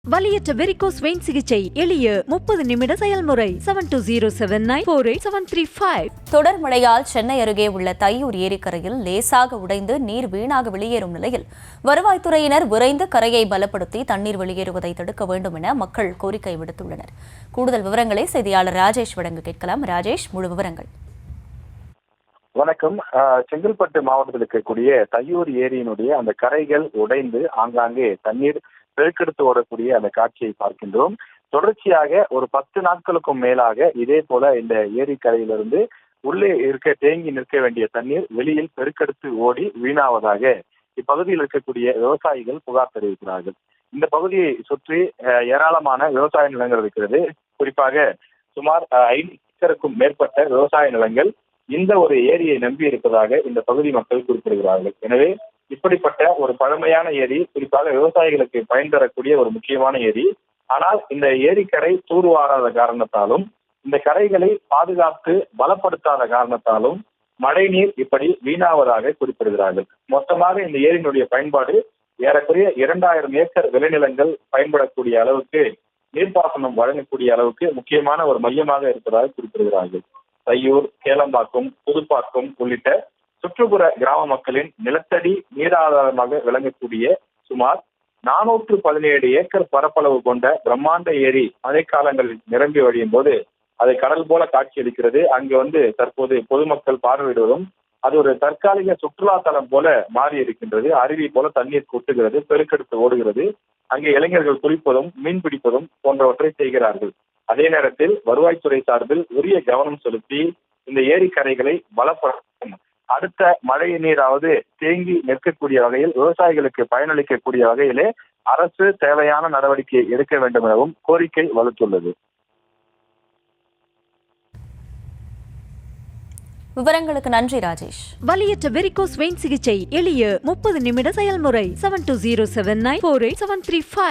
வலியற்ற varicose vein சிகிச்சை எளிய 30 நிமிட செயல்முறை 7209487335. தொடர் மழையால் சென்னை அருகே உள்ள தையூர் ஏரிக்கரையில் லேசாக உடைந்து நீர் வீணாக வெளியேறும் நிலையில் வருவாய்த்துறையினர் விரைந்து கரையை பலப்படுத்தி தண்ணீர் வெளியேறுவதை தடுக்க வேண்டும் என மக்கள் கோரிக்கை விடுத்துள்ளனர். கூடுதல் விவரங்களை செய்தியாளர் ராஜேஷ் வழங்க கேட்கலாம். ராஜேஷ், முழு விவரங்கள். வணக்கம். செங்கல்பட்டு மாவட்டத்தில் இருக்கக்கூடிய தையூர் ஏரியினுடைய அந்த கரைகள் உடைந்து ஆங்காங்கே தண்ணீர் பெருக்கெடுத்து ஓடக்கூடிய அந்த காட்சியை பார்க்கின்றோம். தொடர்ச்சியாக ஒரு 10 நாட்களுக்கும் மேலாக இதே போல இந்த ஏரிக்கரையிலிருந்து உள்ளே தேங்கி நிற்க வேண்டிய தண்ணீர் வெளியில் பெருக்கெடுத்து ஓடி வீணாவதாக இப்பகுதியில் இருக்கக்கூடிய விவசாயிகள் புகார் தெரிவிக்கிறார்கள். இந்த பகுதியை சுற்றி ஏராளமான விவசாய நிலங்கள் இருக்கிறது. குறிப்பாக சுமார் 5 ஏக்கருக்கும் மேற்பட்ட விவசாய நிலங்கள் இந்த ஒரு ஏரியை நம்பி இருப்பதாக இந்த பகுதி மக்கள் குறிப்பிடுகிறார்கள். எனவே இப்படிப்பட்ட ஒரு பழமையான ஏரி, குறிப்பாக விவசாயிகளுக்கு பயன் தரக்கூடிய ஒரு முக்கியமான ஏரி. ஆனால் இந்த ஏரிக்கரை தூர்வாராத காரணத்தாலும், இந்த கரைகளை பாதுகாத்து பலப்படுத்தாத காரணத்தாலும் மழை நீர் இப்படி வீணாவதாக குறிப்பிடுகிறார்கள். மொத்தமாக இந்த ஏரியினுடைய பயன்பாடு ஏறக்குறைய 2000 ஏக்கர் விளைநிலங்கள் பயன்படக்கூடிய அளவுக்கு, நீர்ப்பாசனம் வழங்கக்கூடிய அளவுக்கு முக்கியமான ஒரு மையமாக இருப்பதாக குறிப்பிடுகிறார்கள். தையூர், கேளம்பாக்கம், புதுப்பாக்கம் உள்ளிட்ட சுற்றுப்புற கிராம மக்களின் நிலத்தடி நீராதாரமாக விளங்கக்கூடிய சுமார் 417 ஏக்கர் பரப்பளவு கொண்ட பிரம்மாண்ட ஏரி மழைக்காலங்களில் நிரம்பி வழியும் போது அது கடல் போல காட்சியளிக்கிறது. அங்கு தற்போது பொதுமக்கள் பார்வையிடுவதும் அது ஒரு தற்காலிக சுற்றுலா தலம் போல மாறி இருக்கின்றது. அருவி போல தண்ணீர் கொட்டுகிறது, பெருக்கெடுத்து ஓடுகிறது. அங்கே இளைஞர்கள் குளிப்பதும் மீன் பிடிப்பதும் போன்றவற்றை செய்கிறார்கள். அதே நேரத்தில் வருவாய்த்துறை சார்பில் உரிய கவனம் செலுத்தி இந்த ஏரிக்கரைகளை பலப்படுத்தும், அடுத்த மழை நீராவது தேங்கி நிற்கக்கூடிய வகையில் விவசாயிகளுக்கு பயனளிக்கக்கூடிய வகையிலே அரசு தேவையான நடவடிக்கை எடுக்க வேண்டும் எனவும் கோரிக்கை வலுத்துள்ளது. விவரங்களுக்கு நன்றி ராஜேஷ். வலியற்ற வெரிகோஸ் வெயின் சிகிச்சை எளிய 30 நிமிட செயல்முறை 7209487335.